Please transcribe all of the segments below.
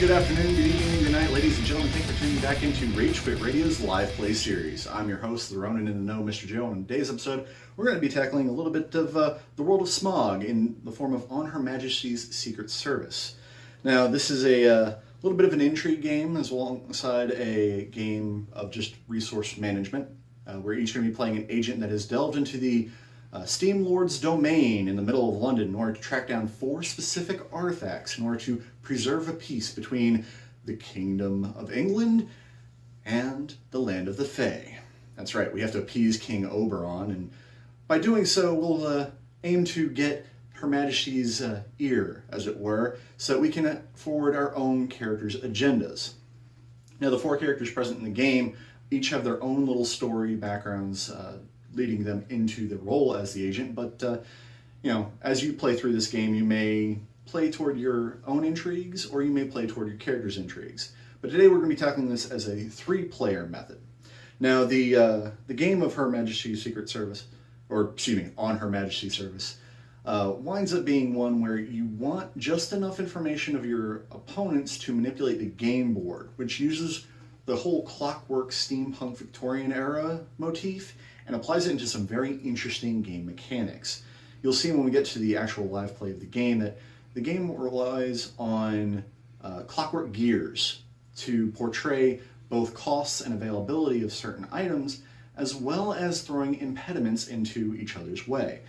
good afternoon, good evening, good night, ladies and gentlemen. Thanks for tuning back into Rage Quit Radio's live play series. I'm your host, the Ronin in the Know, Mr. Joe. On today's episode, we're going to be tackling a little bit of the World of SMOG in the form of On Her Majesty's Secret Service. Now, this is a little bit of an intrigue game as well alongside a game of just resource management. We're each going to be playing an agent that has delved into the Steam Lord's domain in the middle of London in order to track down 4 specific artifacts in order to preserve a peace between the Kingdom of England and the Land of the Fae. That's right, we have to appease King Oberon, and by doing so, we'll aim to get Her Majesty's ear, as it were, so that we can forward our own characters' agendas. Now, the 4 characters present in the game each have their own little story backgrounds leading them into the role as the agent, but as you play through this game, you may play toward your own intrigues or you may play toward your character's intrigues. But today we're going to be tackling this as a 3-player method. Now, the game of Her Majesty's Secret Service, On Her Majesty's Service, winds up being one where you want just enough information of your opponents to manipulate the game board, which uses the whole clockwork steampunk Victorian era motif and applies it into some very interesting game mechanics. You'll see when we get to the actual live play of the game that the game relies on clockwork gears to portray both costs and availability of certain items, as well as throwing impediments into each other's way.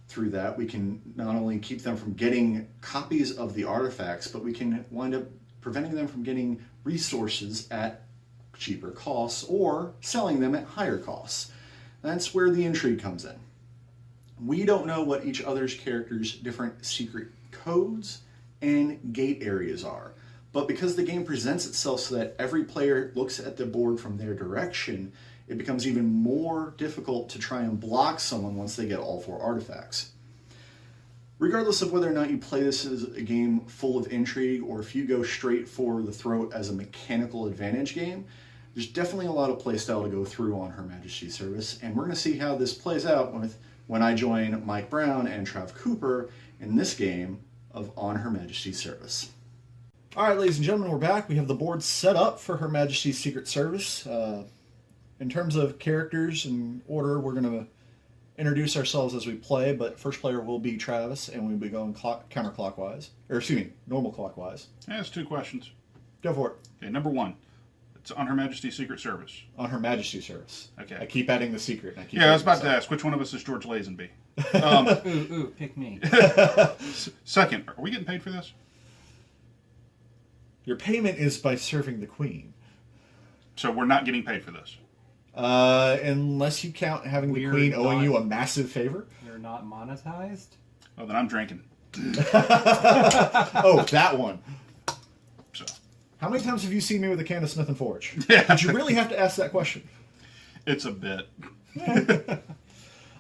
Through that, we can not only keep them from getting copies of the artifacts, but we can wind up preventing them from getting resources at cheaper costs or selling them at higher costs. That's where the intrigue comes in. We don't know what each other's characters' different secret codes and gate areas are, but because the game presents itself so that every player looks at the board from their direction, it becomes even more difficult to try and block someone once they get all 4 artifacts. Regardless of whether or not you play this as a game full of intrigue or if you go straight for the throat as a mechanical advantage game, there's definitely a lot of playstyle to go through on Her Majesty's Service, and we're going to see how this plays out when I join Mike Brown and Trav Cooper in this game of On Her Majesty's Service. Alright, ladies and gentlemen, we're back. We have the board set up for Her Majesty's Secret Service. In terms of characters and order, we're going to introduce ourselves as we play, but first player will be Travis, and we'll be going counterclockwise. Normal clockwise. I asked 2 questions. Go for it. Okay, number 1. It's On Her Majesty's Secret Service. On Her Majesty's Service. Okay. I keep adding the secret. I was about to ask, which one of us is George Lazenby? Pick me. Second, are we getting paid for this? Your payment is by serving the Queen. So we're not getting paid for this? Unless you count having the Queen owing you a massive favor. You're not monetized? Oh, then I'm drinking. Oh, that one. So. How many times have you seen me with a can of Smith & Forge? Yeah. Did you really have to ask that question? It's a bit.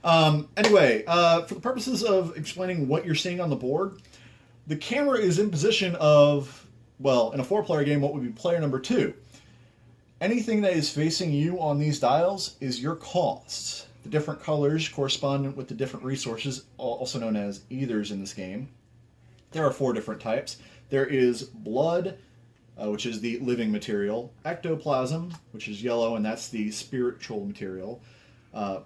Anyway, for the purposes of explaining what you're seeing on the board, the camera is in position of, in a 4-player game, what would be player number 2. Anything that is facing you on these dials is your costs. The different colors correspond with the different resources, also known as ethers in this game. There are 4 different types. There is blood, which is the living material, ectoplasm, which is yellow, and that's the spiritual material,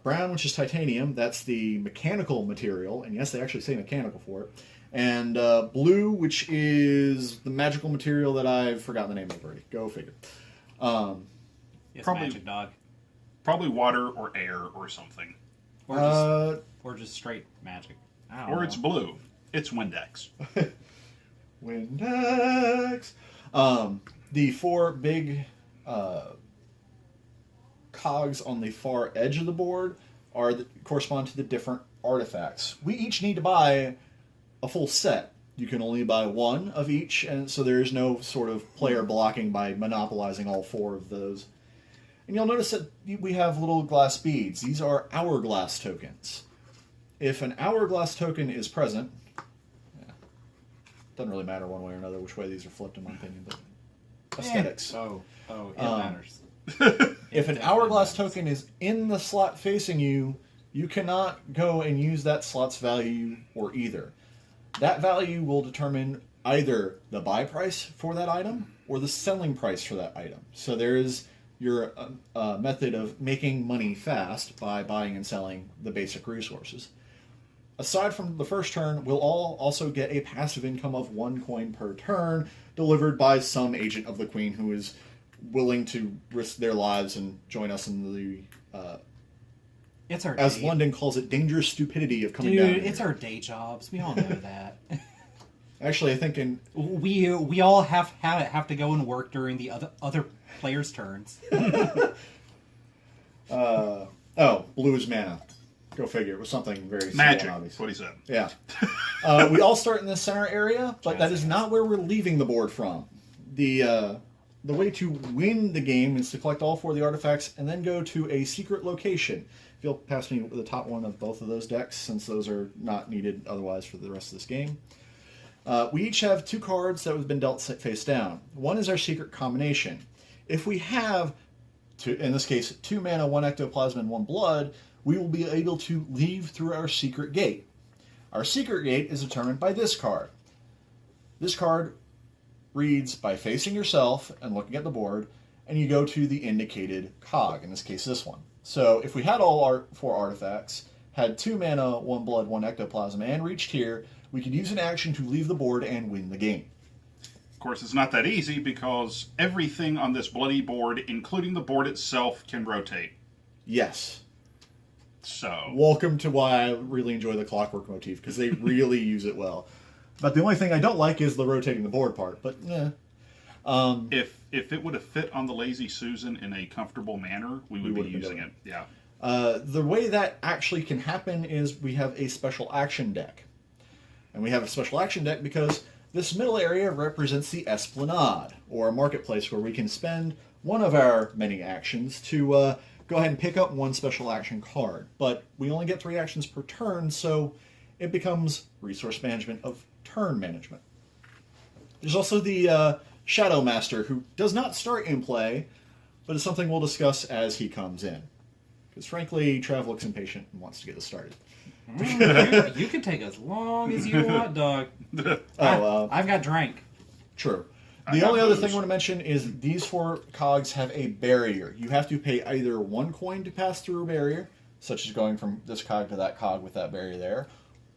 brown, which is titanium, that's the mechanical material, and yes, they actually say mechanical for it, and blue, which is the magical material that I've forgotten the name of already. Go figure. Probably magic dog. Probably water or air or something. Or just straight magic. Or it's blue. It's Windex. Windex. The 4 big cogs on the far edge of the board correspond to the different artifacts. We each need to buy a full set. You can only buy 1 of each, and so there is no sort of player blocking by monopolizing all 4 of those. And you'll notice that we have little glass beads. These are hourglass tokens. If an hourglass token is present, doesn't really matter one way or another which way these are flipped in my opinion, but aesthetics. It matters. If an hourglass token is in the slot facing you, you cannot go and use that slot's value or either. That value will determine either the buy price for that item or the selling price for that item. So there is your method of making money fast by buying and selling the basic resources. Aside from the first turn, we'll all also get a passive income of 1 coin per turn, delivered by some agent of the Queen who is willing to risk their lives and join us in the, It's our as day. London calls it, dangerous stupidity of coming down. Dude, here. it's our day jobs. We all know that. Actually, I think in we all have to go and work during the other players' turns. blue is mana. Go figure. It was something very simple Magic. and obvious. That's what he said. Yeah. We all start in the center area, but that is not where we're leaving the board from. The way to win the game is to collect all 4 of the artifacts and then go to a secret location. If you'll pass me the top one of both of those decks, since those are not needed otherwise for the rest of this game. We each have 2 cards that have been dealt face down. One is our secret combination. If we have, in this case, 2 mana, 1 ectoplasm, and 1 blood, we will be able to leave through our secret gate. Our secret gate is determined by this card. This card reads by facing yourself and looking at the board, and you go to the indicated cog, in this case this one. So if we had all our 4 artifacts, had 2 mana, 1 blood, 1 ectoplasm, and reached here, we could use an action to leave the board and win the game. Of course, it's not that easy because everything on this bloody board, including the board itself, can rotate. Yes. So, Welcome to why I really enjoy the clockwork motif, because they really use it well. But the only thing I don't like is the rotating the board part, but if it would have fit on the Lazy Susan in a comfortable manner, we would be using it. Yeah. The way that actually can happen is we have a special action deck. And we have a special action deck because this middle area represents the Esplanade, or a marketplace where we can spend one of our many actions to go ahead and pick up 1 special action card. But we only get 3 actions per turn, so it becomes resource management of turn management. There's also the Shadow Master, who does not start in play, but is something we'll discuss as he comes in. Because frankly, Trav looks impatient and wants to get us started. You can take as long as you want, dog. I've got drank. True. I The got only other booze. thing I want to mention is these 4 cogs have a barrier. You have to pay either 1 coin to pass through a barrier, such as going from this cog to that cog with that barrier there,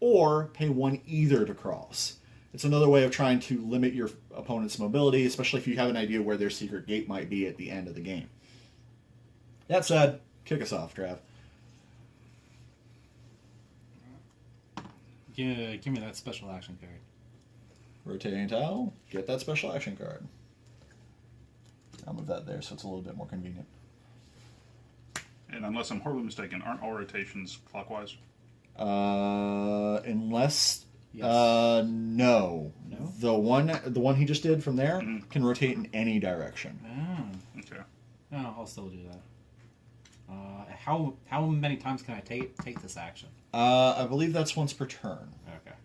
or pay 1 ether to cross. It's another way of trying to limit your opponent's mobility, especially if you have an idea where their secret gate might be at the end of the game. That said, kick us off, Trav. Give me that special action card. Rotating tile, get that special action card. I'll move that there so it's a little bit more convenient. And unless I'm horribly mistaken, aren't all rotations clockwise? Unless Yes. no. No? The one he just did from there can rotate in any direction. Oh. Okay. No, I'll still do that. How many times can I take this action? I believe that's once per turn. Okay.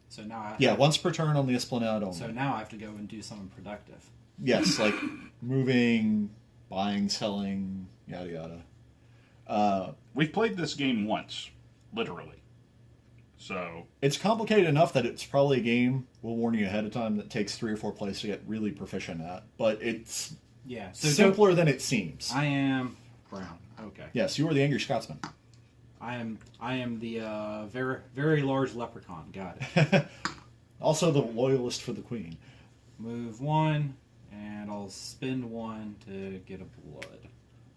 So now I have Yeah, to, once per turn on the Esplanade only. So now I have to go and do something productive. Yes, like moving, buying, selling, yada yada. We've played this game once, literally. So, It's complicated enough that it's probably a game, we'll warn you ahead of time, that takes 3 or 4 plays to get really proficient at. But it's Yeah. So simpler than it seems. I am brown. Okay. Yes, you are the Angry Scotsman. I am the very very large leprechaun. Got it. Also the loyalist for the Queen. Move 1, and I'll spend 1 to get a blood.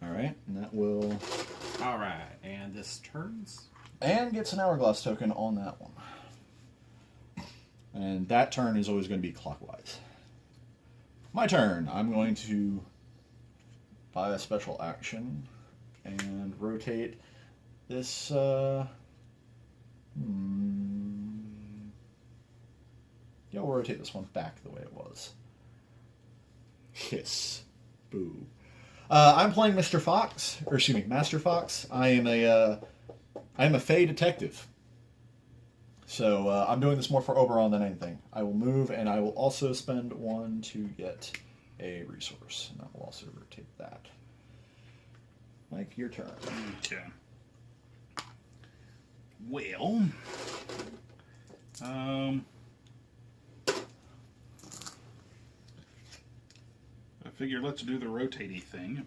Alright, and that will... All right, and this turns. And gets an hourglass token on that one. And that turn is always going to be clockwise. My turn. I'm going to buy a special action and rotate this. Yeah, we'll rotate this one back the way it was. Hiss. Boo. I'm playing Mr. Fox, or excuse me, Master Fox. I am a Fey detective. So I'm doing this more for Oberon than anything. I will move, and I will also spend 1 to get a resource. And I will also rotate that. Mike, your turn. okay. Well, figure let's do the rotatey thing.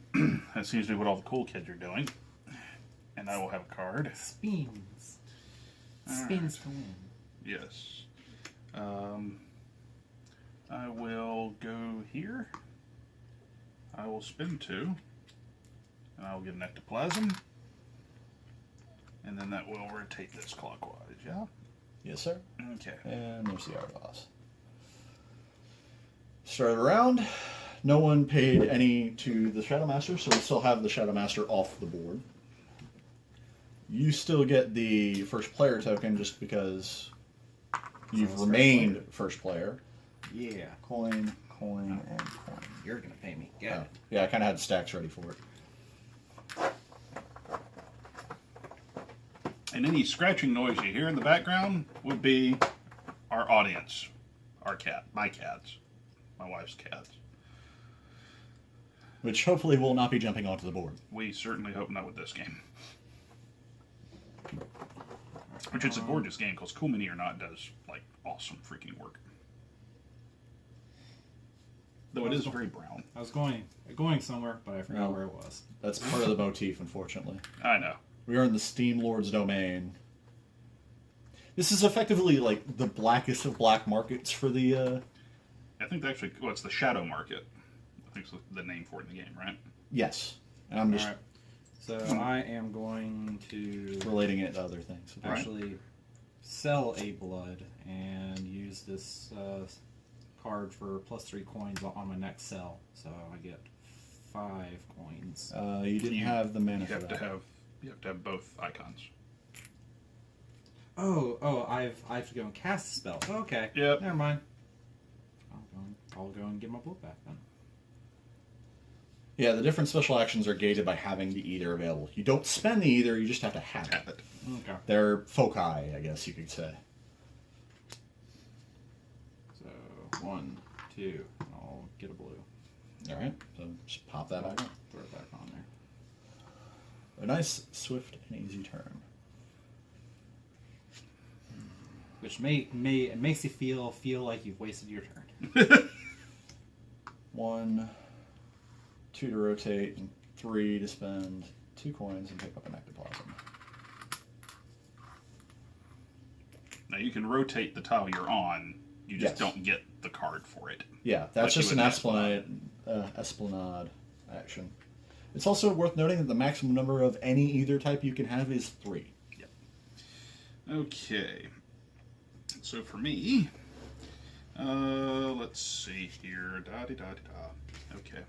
That seems to be what all the cool kids are doing. And I will have a card. Spins. Spins to win. Yes. I will go here. I will spin 2. And I will get an ectoplasm. And then that will rotate this clockwise, yeah? Yes, sir. Okay. And there's the art boss. Start around. No one paid any to the Shadow Master, so we still have the Shadow Master off the board. You still get the first player token just because you've remained first player. Yeah. Coin, coin, and coin. You're going to pay me. Got it. Yeah, I kind of had stacks ready for it. And any scratching noise you hear in the background would be our audience. Our cat. My cats. My wife's cats. Which hopefully will not be jumping onto the board. We certainly hope not with this game. Which is a gorgeous game, because Cool Mini or Not does, like, awesome freaking work. Though it is very brown. I was going somewhere, but I forgot where it was. That's part of the motif, unfortunately. I know. We are in the Steam Lord's domain. This is effectively, like, the blackest of black markets for the, I think actually, well, it's the Shadow Market. I think it's the name for it in the game, right? Yes. And I'm just Alright. So I am going to relating it to other things. actually sell a blood and use this card for +3 coins on my next sell. So I get 5 coins. You didn't have the mana You for have that. to have both icons. I have to go and cast the spell. Okay. Yep. Never mind. I'll go and get my blood back then. Yeah, the different special actions are gated by having the either available. You don't spend the either, you just have to have it. Okay. They're foci, I guess you could say. So 1, 2, and I'll get a blue. Alright, so just pop that back on. Throw it back on there. A nice, swift, and easy turn. Which makes you feel like you've wasted your turn. 1, 2 to rotate, and 3 to spend 2 coins and pick up an ectoplasm. Now you can rotate the tile you're on, you just don't get the card for it. Yeah, that's Like just an esplanade action. It's also worth noting that the maximum number of any either type you can have is 3. Yep. Okay. So for me, let's see here. Da-de-da-de-da. Okay.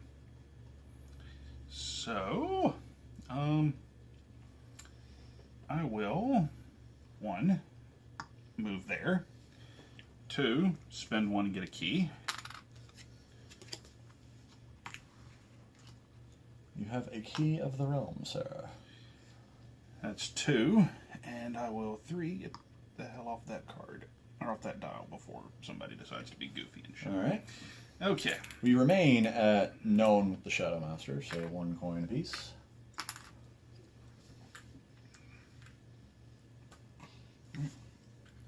So, I will, 1, move there. 2, spend 1 and get a key. You have a key of the realm, sir. That's 2, and I will 3 get the hell off that card, or off that dial before somebody decides to be goofy and shit. Alright. Okay. We remain at known with the Shadow Master, so 1 coin apiece.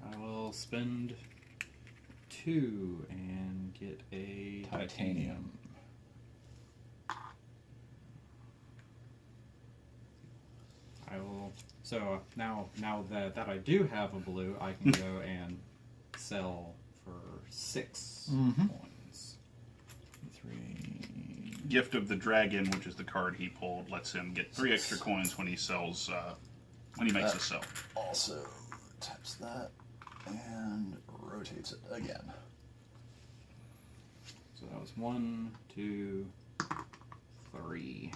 I will spend 2 and get a titanium. I will. So now that I do have a blue, I can go and sell for 6 coins. 3. Gift of the Dragon, which is the card he pulled, lets him get 3 extra coins when he sells, when he makes a sell. Also taps that and rotates it again. So that was 1, 2, 3.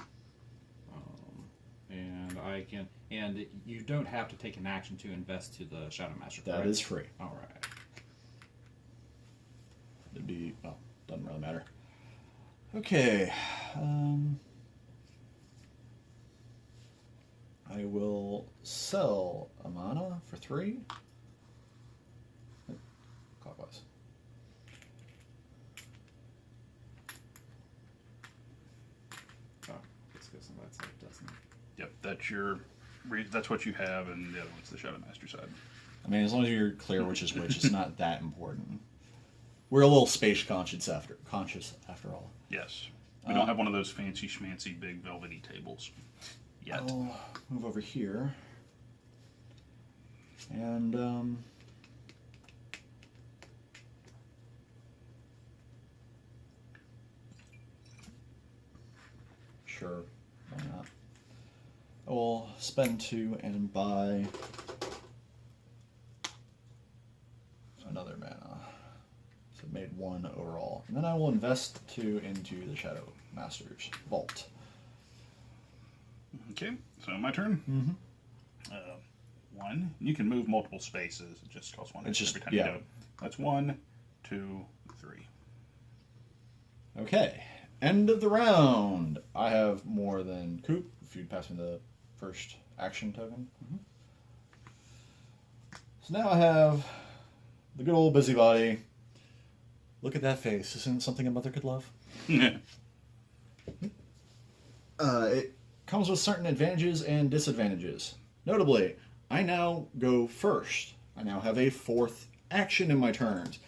And I can, and you don't have to take an action to invest to the Shadow Master. That is free. All right. It'd be, well, doesn't really matter. Okay. I will sell a mana for 3. Clockwise. Oh, let's go some of that side, doesn't it? Yep, that's what you have, and the other one's the Shadow Master side. I mean, as long as you're clear which is which, it's not that important. We're a little space conscious after all. Yes. We don't have one of those fancy schmancy big velvety tables yet. I'll move over here. And, sure, why not? I will spend 2 and buy another mana. So it made 1 overall. And then I will invest 2 into the Shadow Master's Vault. Okay, so my turn. Mm-hmm. 1. You can move multiple spaces. It just costs 1 It's just, every time yeah. you do it. That's 1, 2, 3. Okay, end of the round. I have more than Coop, if you'd pass me the first action token. Mm-hmm. So now I have the good old busybody. Look at that face. Isn't it something a mother could love? It comes with certain advantages and disadvantages. Notably, I now go first. I now have a 4th action in my turns.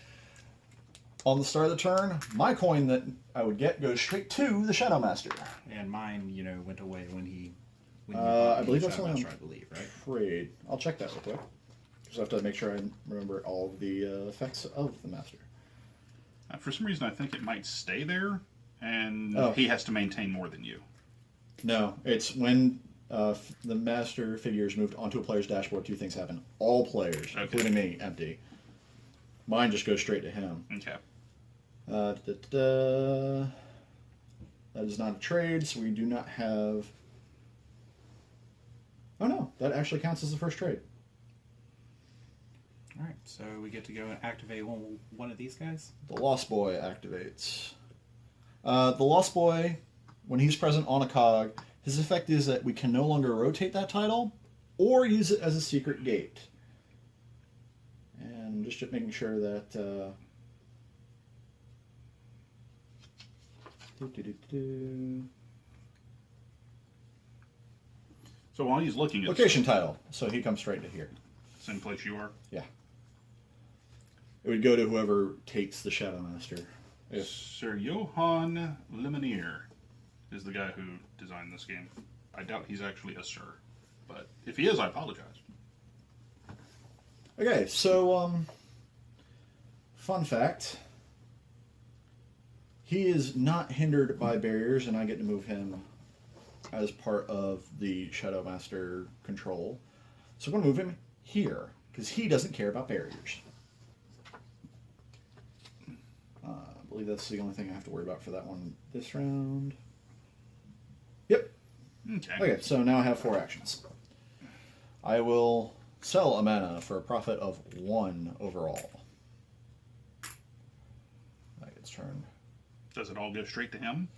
On the start of the turn, my coin that I would get goes straight to the Shadow Master. And mine, went away when he. I believe that's Shadow only on Master, I believe, right? trade. I'll check that real quick. Just have to make sure I remember all of the effects of the Master. For some reason, I think it might stay there, and Oh. he has to maintain more than you. No, it's when the Master figure is moved onto a player's dashboard, 2 things happen. All players, Okay. including me, empty. Mine just goes straight to him. Okay. That is not a trade, so we do not have... Oh no, that actually counts as the first trade. Alright, so we get to go and activate one of these guys? The Lost Boy activates. The Lost Boy, when he's present on a cog, his effect is that we can no longer rotate that title or use it as a secret gate. And just making sure that... So while he's looking at Location title, so he comes straight to here. same place you are, Yeah. It would go to whoever takes the Shadow Master. If Sir Johann Lemanier is the guy who designed this game. I doubt he's actually a sir, but if he is, I apologize. Okay, so, fun fact. He is not hindered by barriers, and I get to move him as part of the Shadow Master control. So I'm going to move him here, because he doesn't care about barriers. I believe that's the only thing I have to worry about for that one this round. Yep. Okay. Okay, so now I have 4 actions. I will sell a mana for a profit of 1 overall. That gets turned. Does it all go straight to him?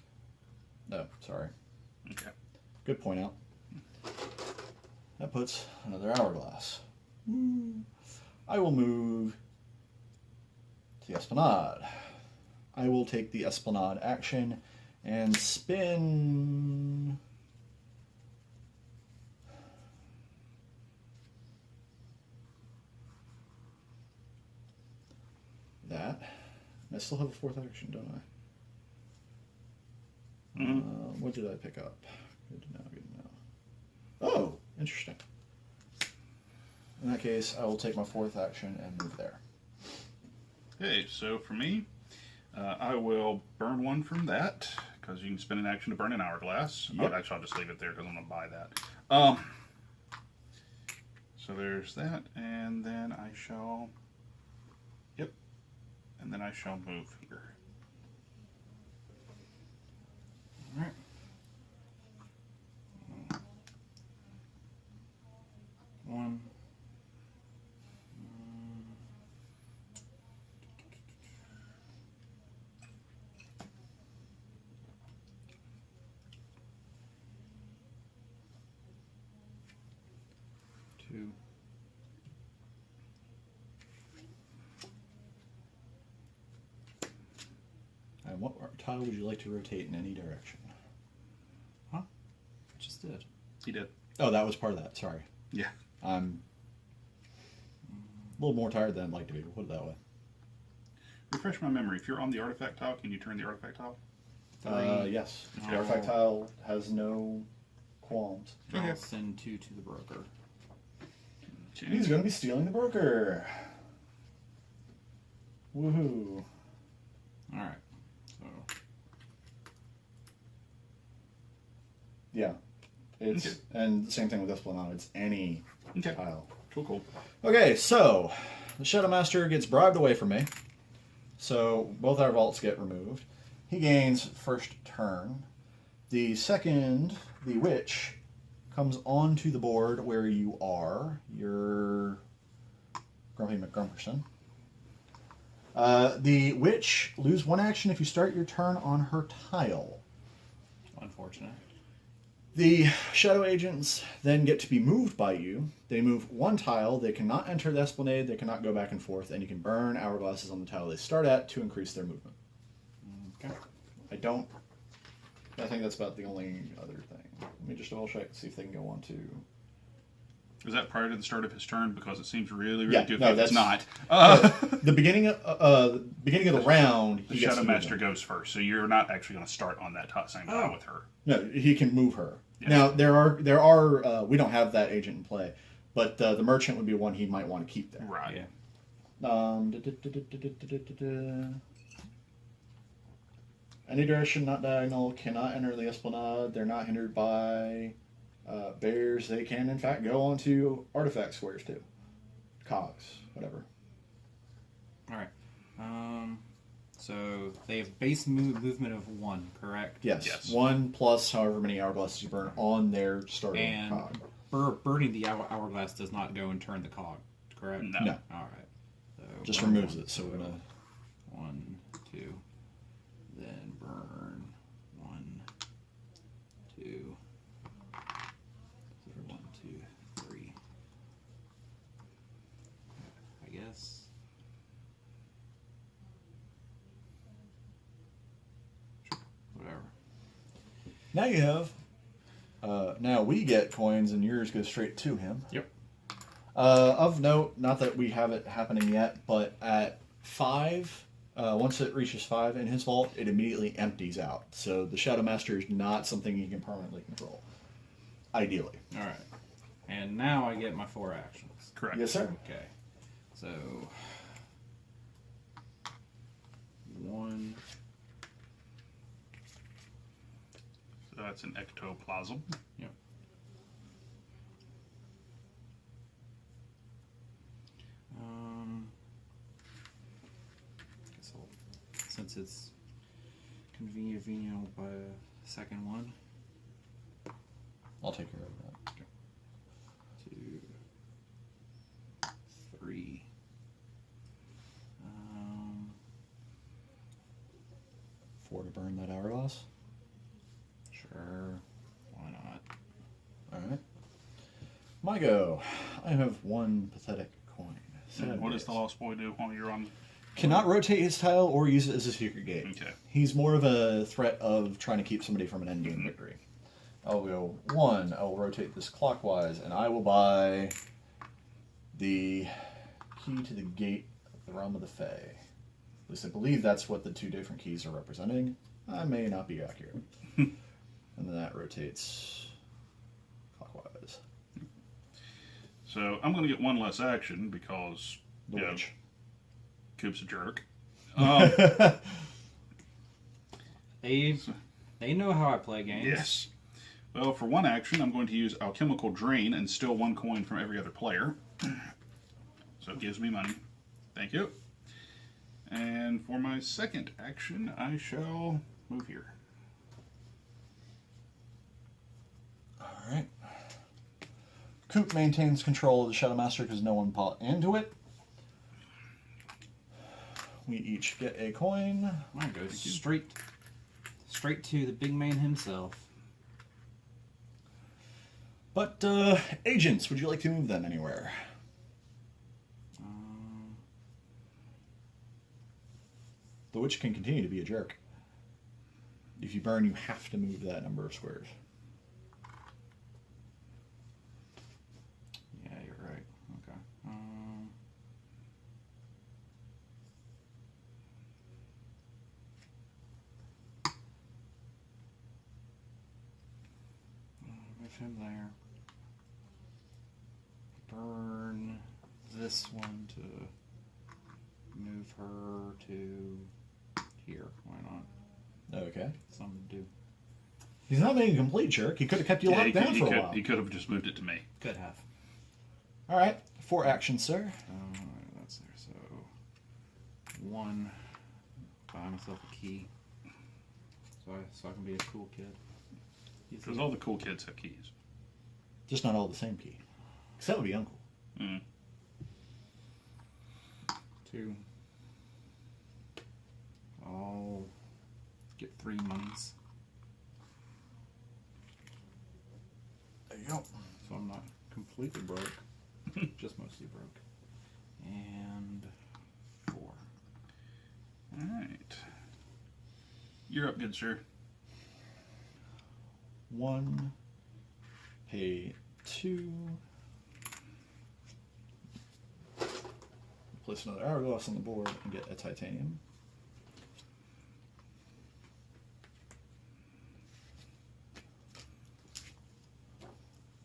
No, sorry. Okay. Good point out. That puts another hourglass. I will move to the Esplanade. I will take the Esplanade action and spin... that. And I still have a 4th action, don't I? Mm-hmm. What did I pick up? Good to know, good to know. Oh, interesting. In that case, I will take my 4th action and move there. Okay, so for me, I will burn 1 from that, because you can spend an action to burn an hourglass. Yep. Oh, actually, I'll just leave it there because I'm going to buy that. So there's that, and then I shall... Yep. And then I shall move here. Alright. One. Two. And what tile would you like to rotate in any direction? Huh? Just did. He did. Oh, that was part of that. Sorry. Yeah. I'm a little more tired than I'd like to be, but put it that way. Refresh my memory. If you're on the artifact tile, can you turn the artifact tile? 3. Yes. The Oh. artifact tile has no qualms. I'll send 2 to the broker. He's going to be stealing the broker. Woohoo. Alright. So, Yeah. It's Okay. And the same thing with Esplanade. It's any Okay. tile. Cool. Okay, so the Shadow Master gets bribed away from me. So both our vaults get removed. He gains first turn. The second, the Witch, comes onto the board where you are. You're Grumpy McGrumperson. The Witch lose 1 action if you start your turn on her tile. unfortunate. The Shadow Agents then get to be moved by you. They move 1 tile. They cannot enter the Esplanade. They cannot go back and forth. And you can burn hourglasses on the tile they start at to increase their movement. Okay. I think that's about the only other thing. Let me just double check and see if they can go on to... Is that prior to the start of his turn? Because it seems really Yeah, goofy no, if it's that's- not. The beginning of the round, The he gets Shadow to move Master them. goes first, so you're not actually going to start on that same tile with her. No, he can move her. Yeah. Now there are we don't have that agent in play, but the merchant would be one he might want to keep there. Right. Yeah. Any direction not diagonal cannot enter the Esplanade. They're not hindered by bears. They can in fact go onto artifact squares too, cogs, whatever. All right. So they have base movement of 1, correct? Yes. 1 plus however many hourglasses you burn on their starting And cog. burning the hourglass does not go and turn the cog, correct? No. No. All right. So Just burn removes 1, it. So we're gonna 1, 2, then burn 1, 2, 1, 2, 3. I guess. Whatever. now you have. Now we get coins and yours go straight to him. Yep. Of note, not that we have it happening yet, but at 5, once it reaches 5 in his vault, it immediately empties out. So the Shadow Master is not something you can permanently control. Ideally. All right. And now I get my 4 actions. Correct. Yes, sir. Okay. So 1. So that's an ectoplasm. Yep. Guess since it's convenient by a second one. I'll take care of that. 2, 3. 4 to burn that hourglass. Sure. Why not? Alright. My go. I have 1 pathetic coin. And what does Sad the days. Lost Boy do while you're on? Cannot rotate his tile or use it as a secret gate. Okay. He's more of a threat of trying to keep somebody from an endgame victory. I'll go 1. I will rotate this clockwise, and I will buy the key to the gate of the realm of the Fae. At least I believe that's what the 2 different keys are representing. I may not be accurate. And then that rotates clockwise. So I'm going to get 1 less action because The you know, witch. Coop's a jerk. They know how I play games. Yes. Well, for 1 action, I'm going to use Alchemical Drain and steal 1 coin from every other player. So it gives me money. Thank you. And for my second action, I shall move here. Alright. Coop maintains control of the Shadow Master because no one bought into it. We each get a coin. Mine goes straight to the big man himself. But, agents, would you like to move them anywhere? The witch can continue to be a jerk. If you burn, you have to move that number of squares. Yeah, you're right. Okay. move him there. Burn this one to move her to here. Why not? Okay. Something to do. He's not being a complete jerk. He could have kept you locked down for a while. He could have just moved it to me. Could have. All right. 4 actions, sir. That's there. So 1. Buy myself a key. So I can be a cool kid. Because all the cool kids have keys. Just not all the same key. Because that would be Uncle. 2. I'll get 3 monies. There you go. So I'm not completely broke. Just mostly broke. And 4. Alright. You're up, good sir. 1. Pay 2. Place another hourglass on the board and get a titanium.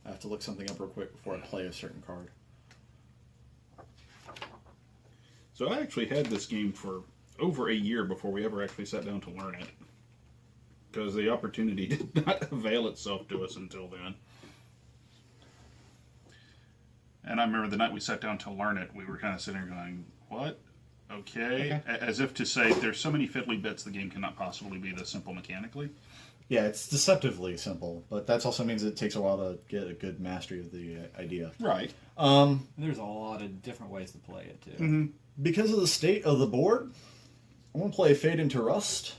I have to look something up real quick before I play a certain card. So I actually had this game for over a year before we ever actually sat down to learn it. Because the opportunity did not avail itself to us until then. And I remember the night we sat down to learn it, we were kind of sitting there going, what? Okay. As if to say, there's so many fiddly bits, the game cannot possibly be this simple mechanically. Yeah, it's deceptively simple, but that also means it takes a while to get a good mastery of the idea. Right. There's a lot of different ways to play it, too. Mm-hmm. Because of the state of the board, I'm going to play Fade into Rust,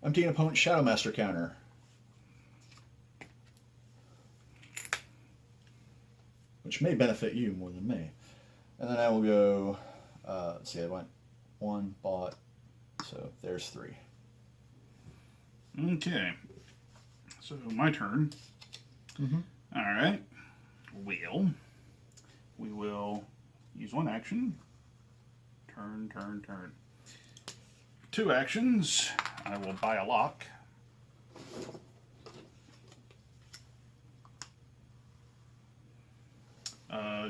empty an opponent's Shadowmaster counter. Which may benefit you more than me. And then I will go, let's see, I went 1, bought, so there's 3. Okay. So, my turn. Mm-hmm. Alright. We will use 1 action. Turn. 2 actions. I will buy a lock.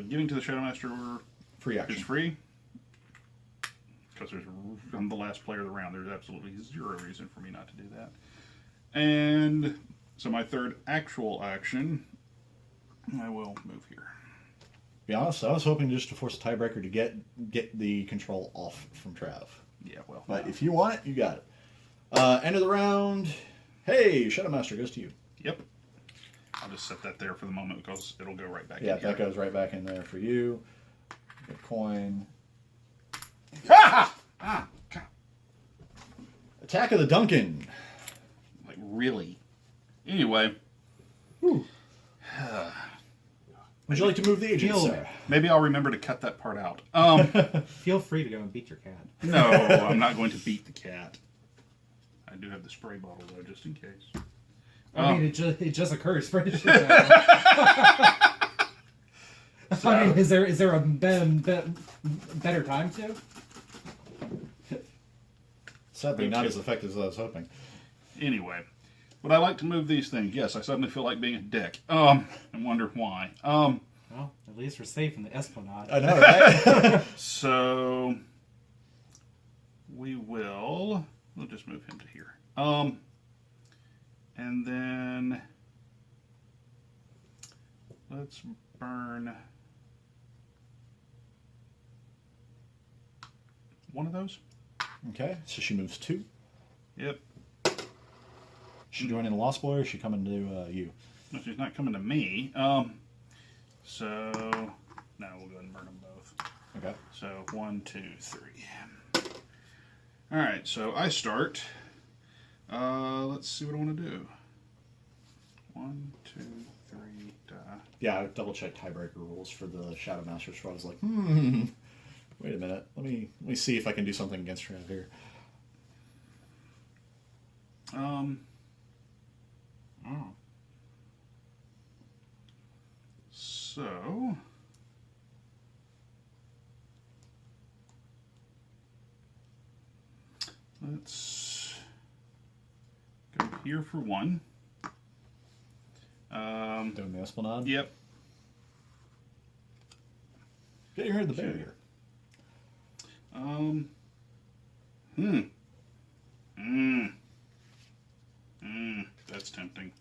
Giving to the Shadowmaster Free action. is free. Because I'm the last player of the round. There's absolutely 0 reason for me not to do that. And so my 3rd actual action, I will move here. To be honest, I was hoping just to force a tiebreaker to get the control off from Trav. Yeah, well. But if you want it, you got it. End of the round. Hey, Shadowmaster goes to you. Yep. I'll just set that there for the moment because it'll go right back in Yeah, here. that goes right back in there for you. Good coin. God. Attack of the Duncan. Like, really? Anyway. Would you like to move the agent, Feel- sir? Maybe I'll remember to cut that part out. Feel free to go and beat your cat. No, I'm not going to beat the cat. I do have the spray bottle, though, just in case. I mean, it just occurs. I mean, is there a better time to? Sadly, not as effective as I was hoping. Anyway, would I like to move these things? Yes, I suddenly feel like being a dick. I wonder why. Well, at least we're safe in the Esplanade. I know, right? So we'll just move him to here. And then let's burn one of those. Okay, so she moves 2. Yep. She joining the Lost Boy, or is she coming to you? No, she's not coming to me. So now we'll go ahead and burn them both. Okay. So 1, 2, 3. All right. So I start. Let's see what I want to do. 1, 2, 3. Yeah, I double-checked tiebreaker rules for the Shadowmaster, so I was like, wait a minute. Let me see if I can do something against Trav here. So let's go here for 1. Doing the Esplanade? Yep. Get your head the barrier. That's tempting.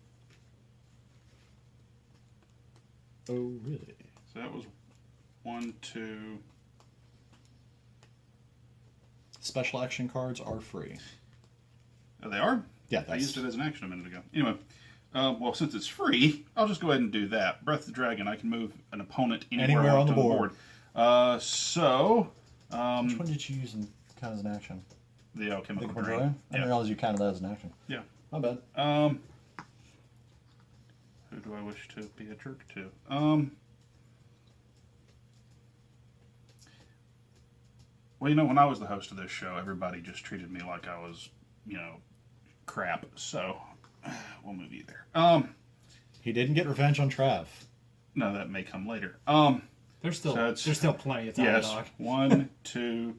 Oh, really? So that was 1, 2. Special action cards are free. Oh, they are? Yeah, I used it as an action a minute ago. Anyway, well, since it's free, I'll just go ahead and do that. Breath of the Dragon, I can move an opponent anywhere on the onto board. So... Which one did you use in kind of as an action? The Alchemical Liquid Drain. Drain? I didn't realize you counted that as an action. Yeah. My bad. Who do I wish to be a jerk to? Well, you know, when I was the host of this show, everybody just treated me like I was, crap. So, we'll move you there. He didn't get revenge on Trav. No, that may come later. There's still So there's still plenty of time, yes. dog. 1, 2,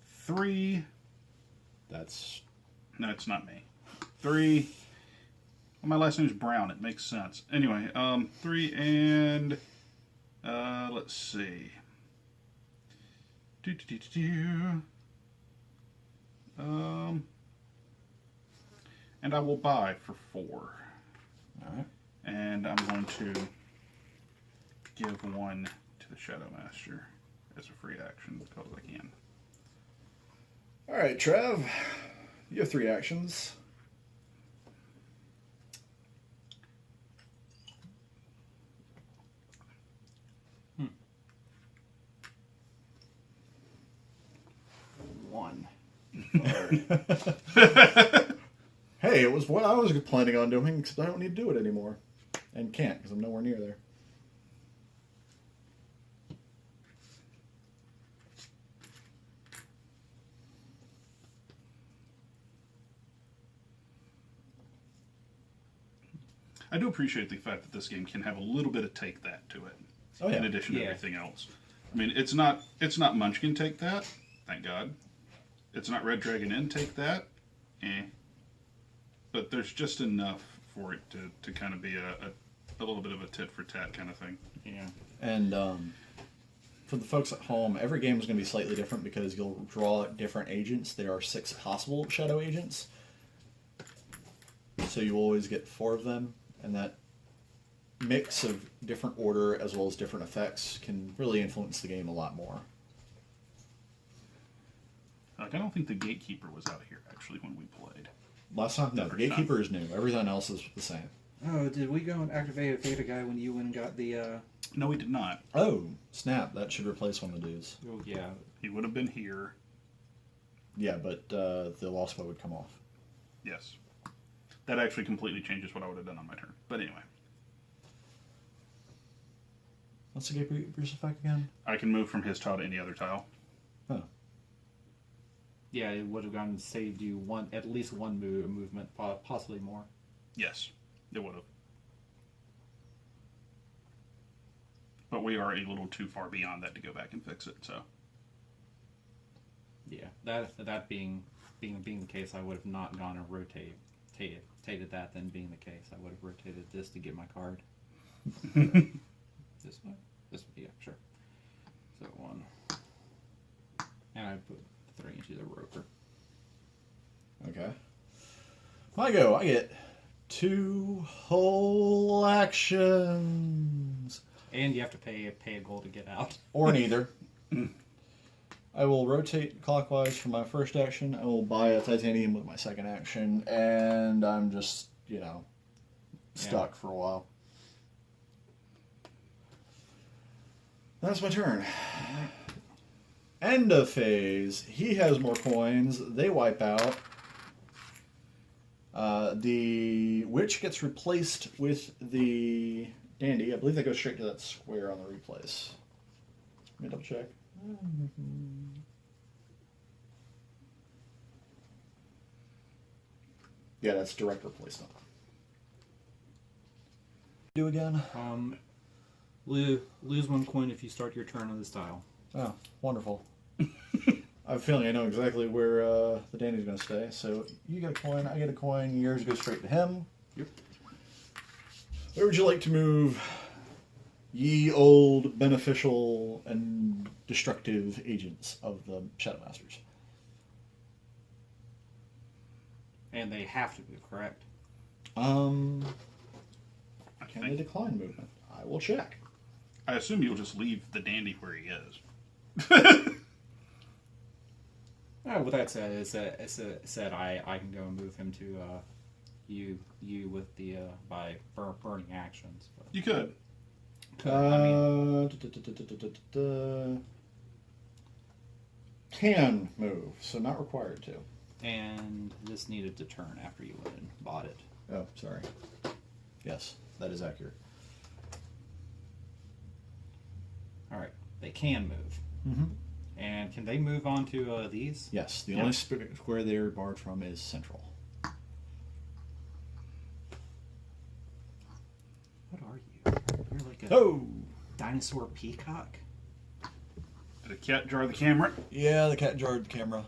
3. That's... No, it's not me. 3. Well, my last name's Brown. It makes sense. Anyway, 3 and let's see. And I will buy for 4. Alright. And I'm going to give 1 to the Shadow Master as a free action because I can. Alright, Trav. You have 3 actions. One. Hey, it was what I was planning on doing, except I don't need to do it anymore. And can't, because I'm nowhere near there. I do appreciate the fact that this game can have a little bit of take that to it. Oh, yeah. In addition to Yeah. everything else. I mean, it's not Munchkin take that, thank God. It's not Red Dragon Inn take that, But there's just enough for it to kind of be a little bit of a tit for tat kind of thing. Yeah. And for the folks at home, every game is going to be slightly different because you'll draw different agents. There are 6 possible shadow agents. So you always get 4 of them, and that mix of different order as well as different effects can really influence the game a lot more. Like, I don't think the Gatekeeper was out here actually when we played. Last time, no, the Gatekeeper is new. Everything else is the same. Oh, did we go and activate a Theta guy when you went and got the, No, we did not. Oh, snap. That should replace one of the dudes. Oh yeah. He would have been here. Yeah, but the Lost Bow would come off. Yes. That actually completely changes what I would have done on my turn. But anyway. What's the Gatekeeper's effect again? I can move from his tile to any other tile. Oh. Yeah, it would have gone and saved you at least one movement, possibly more. Yes, it would have. But we are a little too far beyond that to go back and fix it, so. Yeah, that being the case, I would have not gone and rotated that. Then being the case, I would have rotated this to get my card. This way, yeah, sure. So 1, and I put 3 into the roper. Okay. I go. I get 2 whole actions. And you have to pay a gold to get out. Or neither. I will rotate clockwise for my first action. I will buy a titanium with my second action. And I'm just, stuck for a while. That's my turn. End of phase. He has more coins. They wipe out. The witch gets replaced with the dandy. I believe they go straight to that square on the replace. Let me double check. Yeah, that's direct replacement. Do again. Lose 1 coin if you start your turn on this tile. Oh, wonderful. I have a feeling I know exactly where the dandy's going to stay. So you get a coin, I get a coin, yours goes straight to him. Yep. Where would you like to move, ye old beneficial and destructive agents of the Shadow Masters? And they have to move, correct? Can they decline movement? I will check. I assume you'll just leave the dandy where he is. Oh, with that said, it said I can go and move him to you with the by burning actions. But You could. Can move, so not required to. and this needed to turn after you went and bought it. Oh, sorry. Yes, that is accurate. All right, they can move. Mm-hmm. And can they move on to these? Yes, the only square they're barred from is central. What are you? You're like a dinosaur peacock? Did a cat jar the camera? Yeah, the cat jarred the camera.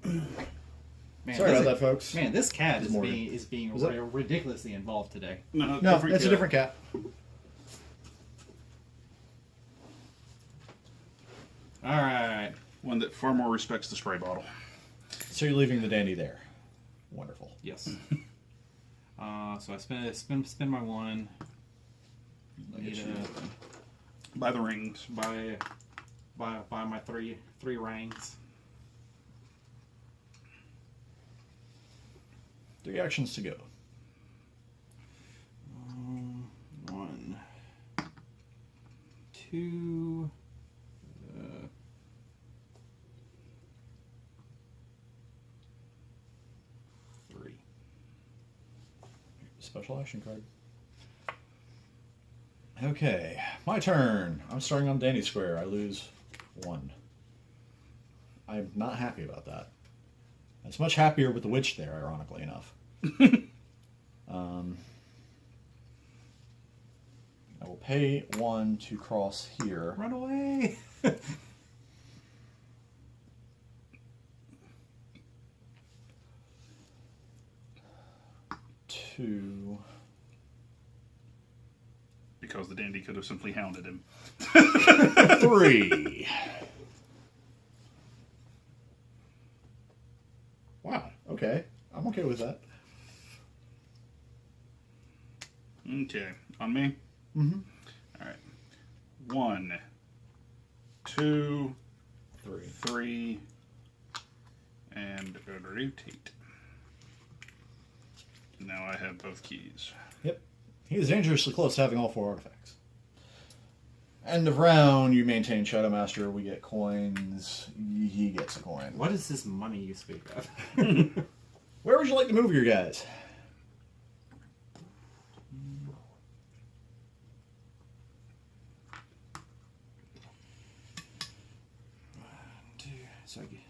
Man, Sorry about that, folks. Man, this cat It's is Morgan. being ridiculously involved today. No, No, different it's a cat. different cat. All right. One that far more respects the spray bottle. So you're leaving the dandy there. Wonderful. Yes. So I spend my one. Need to By the rings. buy my three rings. 3 actions to go. 1, 2. Three. Special action card. Okay, my turn. I'm starting on Dandy Square. I lose 1. I'm not happy about that. I was much happier with the witch there, ironically enough. I will pay 1 to cross here. Run away! To Because the dandy could have simply hounded him. 3. Wow, okay. I'm okay with that. Okay. On me? Mm-hmm. Alright. 1, 2, 3. 3, and rotate. Now I have both keys. Yep. He is dangerously close to having all 4 artifacts. End of round, you maintain Shadow Master. We get coins. He gets a coin. What is this money you speak of? Where would you like to move your guys?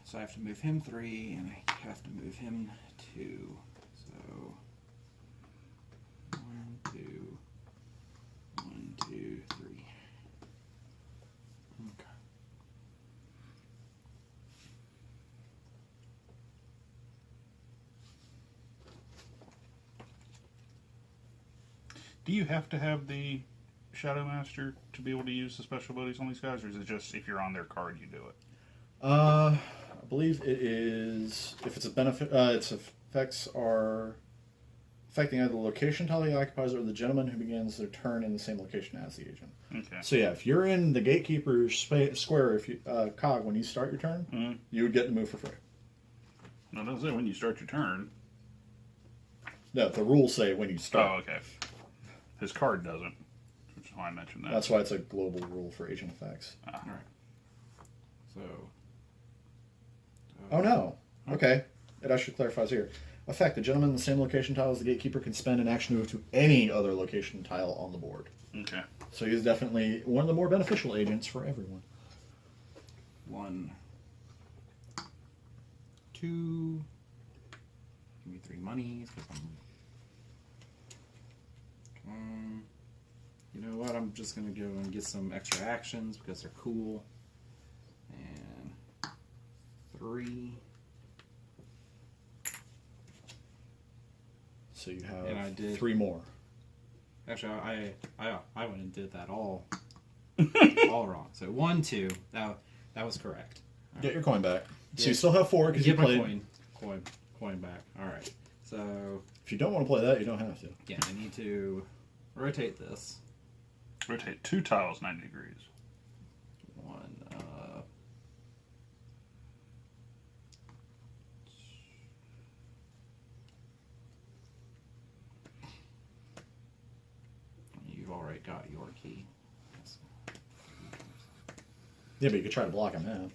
So I have to move him 3, and I have to move him 2. So 1, 2, 1, 2, 3. Okay. Do you have to have the Shadow Master to be able to use the special abilities on these guys, or is it just if you're on their card you do it? I believe it is, if it's a benefit, its effects are affecting either the location tile he occupies or the gentleman who begins their turn in the same location as the agent. Okay. So yeah, if you're in the Gatekeeper's square, if you cog, when you start your turn, you would get to move for free. No, it doesn't say when you start your turn. No, the rules say when you start. Oh, okay. His card doesn't, which is why I mentioned that. That's why it's a global rule for agent effects. All right. So. Oh no. Okay. It actually clarifies here. Effect: the gentleman in the same location tile as the Gatekeeper can spend an action to move to any other location tile on the board. Okay. So he's definitely one of the more beneficial agents for everyone. 1, 2. Give me 3 monies because I'm. You know what? I'm just gonna go and get some extra actions because they're cool. And 3. So you And I have did. 3 more. Actually, I went and did that all wrong. So 1, 2. That was correct. Get your coin back. So Yeah. you still have 4 because you Get my played. coin back. All right. So If you don't want to play that, you don't have to. yeah, I need to rotate this. Rotate 2 tiles 90 degrees. One. You've already got your key. Yeah, but you could try to block him now.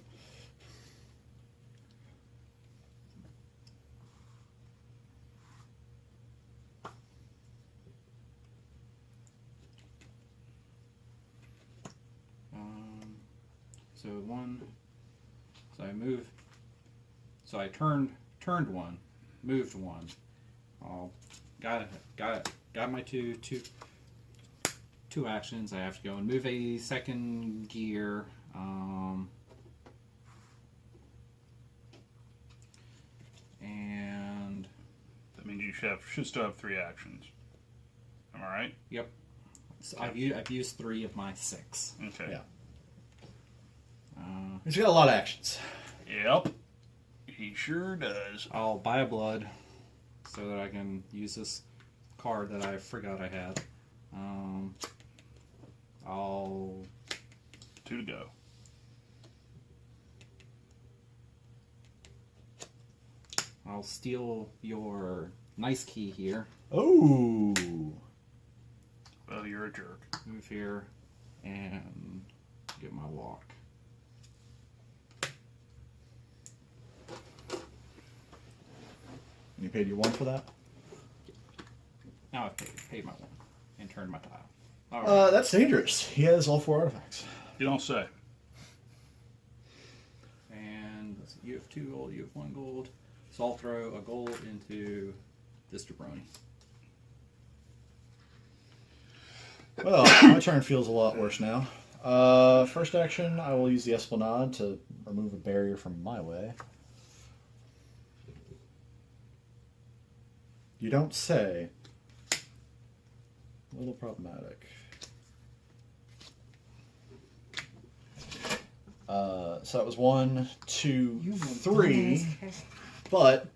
So one. So I move. So I turned one, moved one. Oh, got my two actions. I have to go and move a second gear. And That means you should still have 3 actions. Am I right? yep. So I've used 3 of my 6. Okay. Yeah. He's got a lot of actions. Yep. He sure does. I'll buy a blood so that I can use this card that I forgot I had. I'll 2 to go. steal your nice key here. Oh. Well, you're a jerk. Move here and get my walk. And you paid your 1 for that? Now I've paid my 1 and turned my tile. All right. That's dangerous. He has all 4 artifacts. You don't say. And you have 2 gold, you have 1 gold. So I'll throw a gold into this jabroni. Well, my turn feels a lot worse now. First action, I will use the Esplanade to remove a barrier from my way. You don't say. A little problematic. So that was 1, 2, 3. But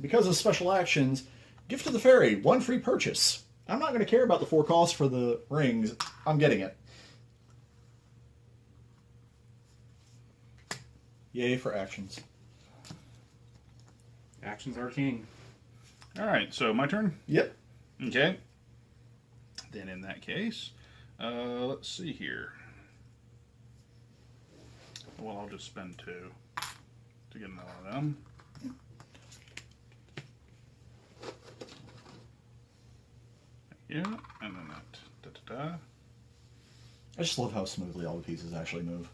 because of special actions, gift to the fairy, 1 free purchase. I'm not going to care about the 4 costs for the rings. I'm getting it. Yay for actions. Actions are king. All right, so my turn? Yep. Okay. Then in that case, let's see here. Well, I'll just spend 2 to get another one of them. Yeah, and then that. Da-da-da. I just love how smoothly all the pieces actually move.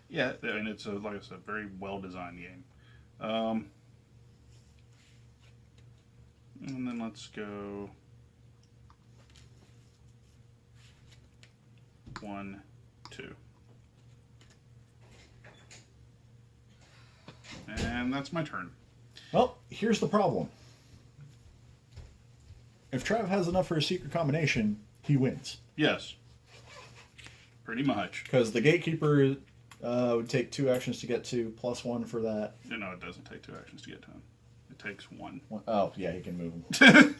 Yeah, and it's a, like I said, very well designed game. And then let's go 1, 2. And that's my turn. Well, here's the problem. If Trav has enough for a secret combination, he wins. Yes. Pretty much. Because the Gatekeeper would take 2 actions to get to, plus 1 for that. No, it doesn't take 2 actions to get to him. It takes 1. Oh, yeah, he can move him.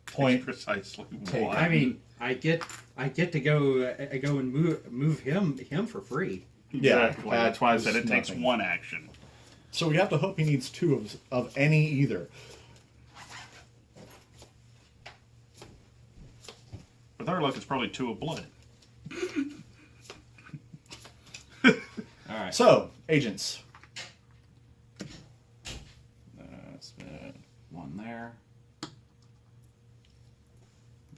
Point. Precisely Take. one. I mean, I get to go and move him for free. Exactly. Yeah, That's why I that said was it takes nothing. 1 action. So we have to hope he needs 2 of any either. With our luck, it's probably 2 of blood. All right. So, agents. Spit 1 there. Put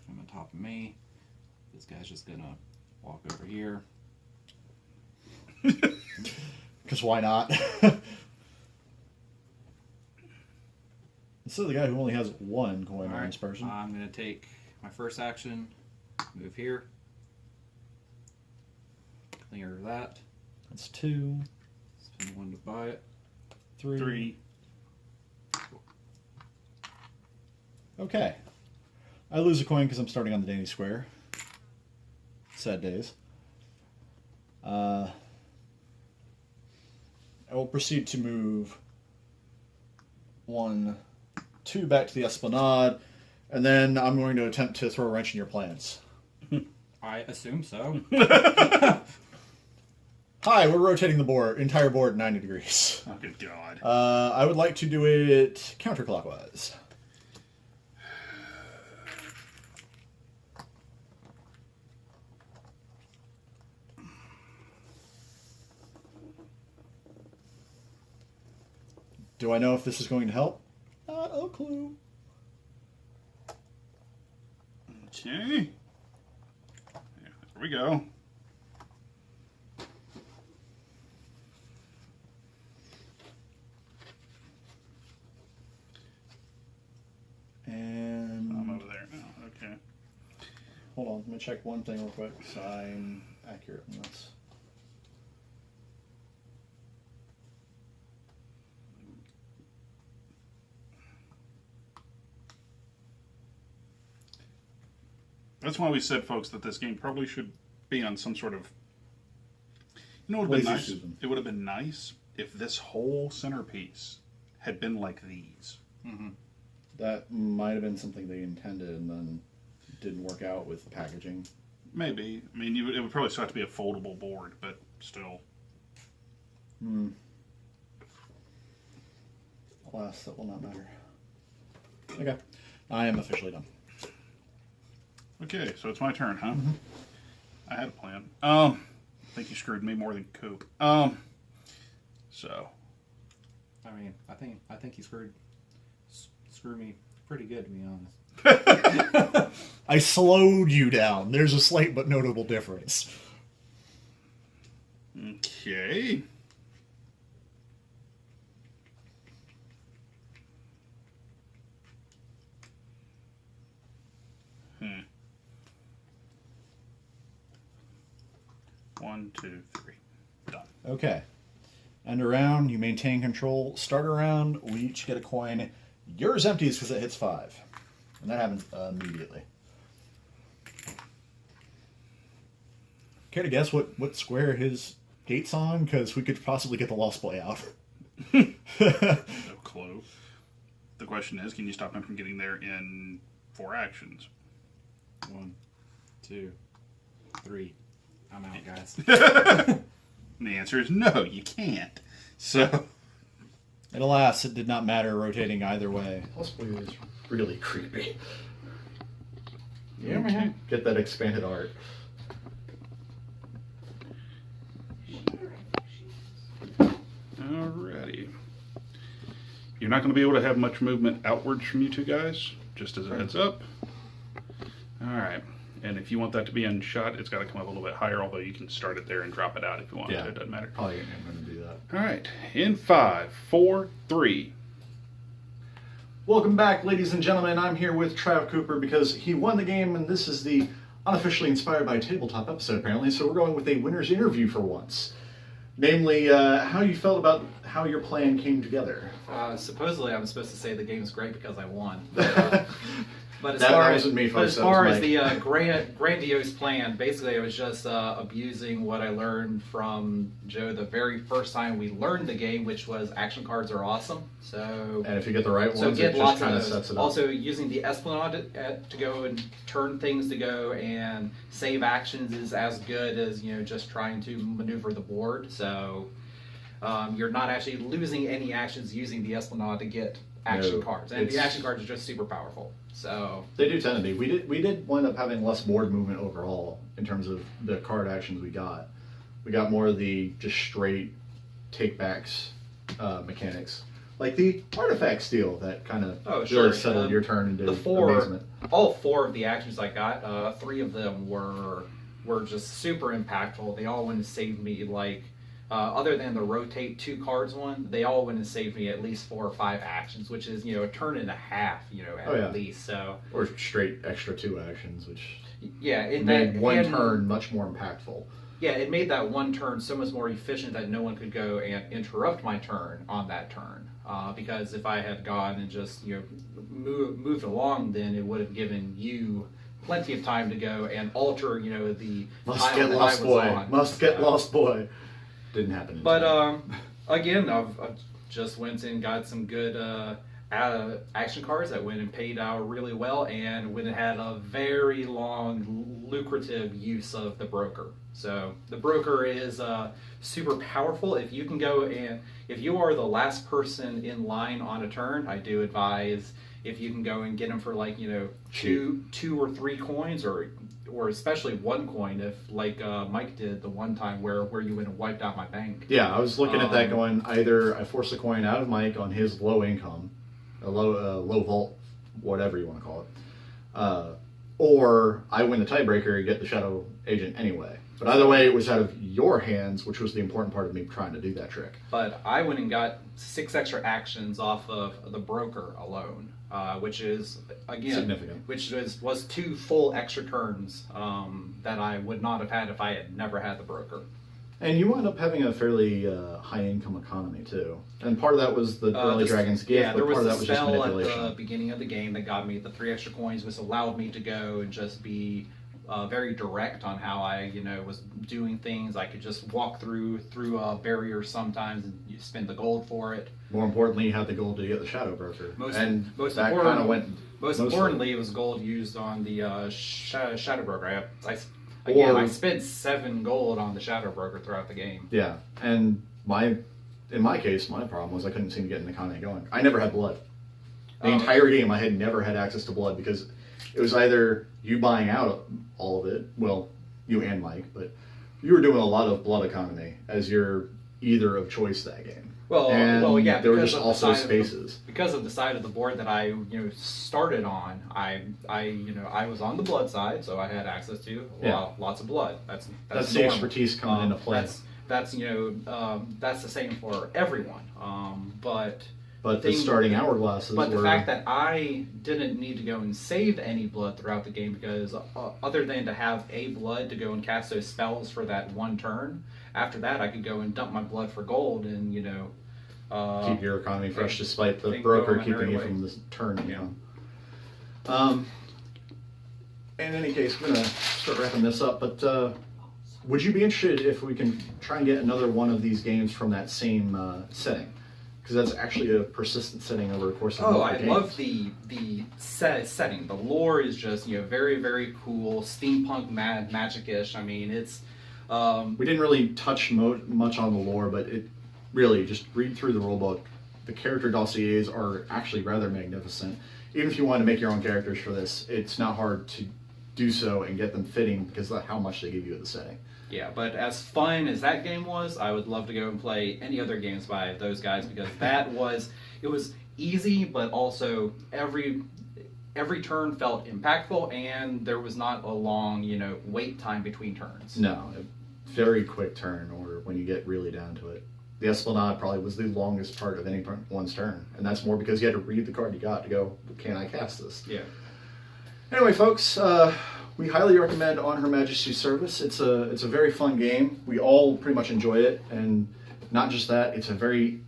him on top of me. This guy's just gonna walk over here. Because why not? This is the guy who only has 1 coin All on right. this person. I'm gonna take my first action. Move here. Clear that. That's 2, Spend 1 to buy it. 3. 3. Okay. I lose a coin because I'm starting on the Danny Square. Sad days. I will proceed to move 1, 2 back to the Esplanade, and then I'm going to attempt to throw a wrench in your plans. I assume so. Hi, we're rotating the entire board 90 degrees. Oh, good God. I would like to do it counterclockwise. Do I know if this is going to help? Not a clue. Okay. There we go. And I'm over there now. Okay. hold on, let me check one thing real quick so I'm accurate on this. That's why we said, folks, that this game probably should be on some sort of... You know what would have been nice? Susan. It would have been nice if this whole centerpiece had been like these. Mm-hmm. That might have been something they intended and then didn't work out with the packaging. Maybe. I mean, it would probably still have to be a foldable board, but still. Alas, that will not matter. Okay. I am officially done. Okay, so it's my turn, huh? Mm-hmm. I had a plan. I think you screwed me more than Coop. So. I mean, I think he screwed me pretty good, to be honest. I slowed you down. There's a slight but notable difference. Okay. One, two, three. Done. Okay. End a round, you maintain control. Start a round, we each get a coin. Yours empties because it hits 5. And that happens immediately. Care to guess what square his gate's on? Because we could possibly get the lost play out. No clue. The question is, can you stop him from getting there in 4 actions? 1, 2, 3. I'm out, guys. And the answer is no, you can't. So, And alas, it did not matter rotating either way. Lost play is really creepy. Yeah, man. Get that expanded art. alrighty. You're not going to be able to have much movement outwards from you two guys, just as a heads up. Alright. And if you want that to be unshot, it's got to come up a little bit higher, although you can start it there and drop it out if you want to. It doesn't matter. Probably ain't going to do that. Alright. In 5, 4, 3. Welcome back, ladies and gentlemen. I'm here with Trav Cooper because he won the game, and this is the unofficially inspired by tabletop episode, apparently. So we're going with a winner's interview for once. Namely, how you felt about how your plan came together. Supposedly, I'm supposed to say the game's great because I won. But as That far wasn't me, folks. as That far was as Mike. the grandiose plan, basically, I was just abusing what I learned from Joe the very first time we learned the game, which was action cards are awesome. So, And if you get the right so ones, get it lots just of kind of those. sets it up. Also, using the Esplanade to go and turn things to go and save actions is as good as just trying to maneuver the board. So. You're not actually losing any actions using the Esplanade to get action cards, and the action cards are just super powerful. So they do tend to be. We did wind up having less board movement overall in terms of the card actions we got. We got more of the just straight takebacks mechanics, like the artifact steal that kind of really settled your turn into amazement. All 4 of the actions I got, 3 of them were just super impactful. They all went and saved me other than the rotate 2 cards one, they all went and saved me at least 4 or 5 actions, which is a turn and a half, at least. So or straight extra 2 actions, which it made one turn much more impactful. Yeah, it made that one turn so much more efficient that no one could go and interrupt my turn on that turn. because if I had gone and just moved along, then it would have given you plenty of time to go and alter the Must get lost boy. Must get lost boy. Didn't happen. But again, I've just went and got some good action cards that went and paid out really well, and went and had a very long, lucrative use of the broker. So the broker is super powerful. If you can go and if you are the last person in line on a turn, I do advise if you can go and get them for like two or 3 coins, or especially 1 coin, if like Mike did the one time where you went and wiped out my bank. Yeah, I was looking at that going, either I force a coin out of Mike on his low income, a low vault, whatever you want to call it, or I win the tiebreaker and get the Shadow Agent anyway. But either way, it was out of your hands, which was the important part of me trying to do that trick. But I went and got 6 extra actions off of the broker alone, which is, again, significant. Which was 2 full extra turns that I would not have had if I had never had the broker. And you wound up having a fairly high-income economy, too. And part of that was the early Dragon's Gift, yeah, there but part was of that was a just spell manipulation. at the beginning of the game that got me the 3 extra coins, which allowed me to go and just be very direct on how I, was doing things. I could just walk through barriers sometimes, and you spend the gold for it. More importantly, you had the gold to get the Shadow Broker. Most Most importantly, it was gold used on the Shadow Broker. I spent 7 gold on the Shadow Broker throughout the game. Yeah, and in my case, my problem was I couldn't seem to get an economy going. I never had blood. The entire game, I had never had access to blood, because it was either you buying out all of it, well, you and Mike, but you were doing a lot of blood economy as your either of choice that game. Well, yeah. There were just also spaces. Because of the side of the board that I, started on, I was on the blood side, so I had access to lots of blood. That's the normal. expertise coming into play. That's the same for everyone. But the starting hourglasses. But the fact that I didn't need to go and save any blood throughout the game, because other than to have a blood to go and cast those spells for that 1 turn, after that I could go and dump my blood for gold and keep your economy fresh, despite the broker keeping you from this turn. In any case, we're gonna start wrapping this up. But would you be interested if we can try and get another one of these games from that same setting? Because that's actually a persistent setting over the course of I love the setting. The lore is just very, very cool. Steampunk, magic-ish. I mean, it's. We didn't really touch much on the lore, but it really, just read through the rulebook. The character dossiers are actually rather magnificent. Even if you want to make your own characters for this, it's not hard to do so and get them fitting because of how much they give you at the setting. Yeah, but as fun as that game was, I would love to go and play any other games by those guys, because it was easy, but also every turn felt impactful, and there was not a long, wait time between turns. No, a very quick turn, or when you get really down to it. The Esplanade probably was the longest part of anyone's turn, and that's more because you had to read the card you got to go, can I cast this? Yeah. Anyway, folks, we highly recommend On Her Majesty's Service. It's a very fun game. We all pretty much enjoy it, and not just that, it's a very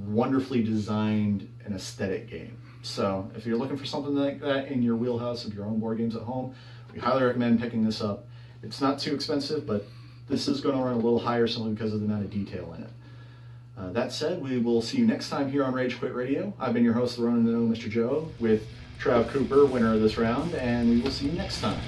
wonderfully designed and aesthetic game. So if you're looking for something like that in your wheelhouse of your own board games at home, we highly recommend picking this up. It's not too expensive, but this is going to run a little higher simply because of the amount of detail in it. That said, we will see you next time here on Rage Quit Radio. I've been your host, the Ronin, Mr. Joe, with Trav Cooper, winner of this round, and we will see you next time.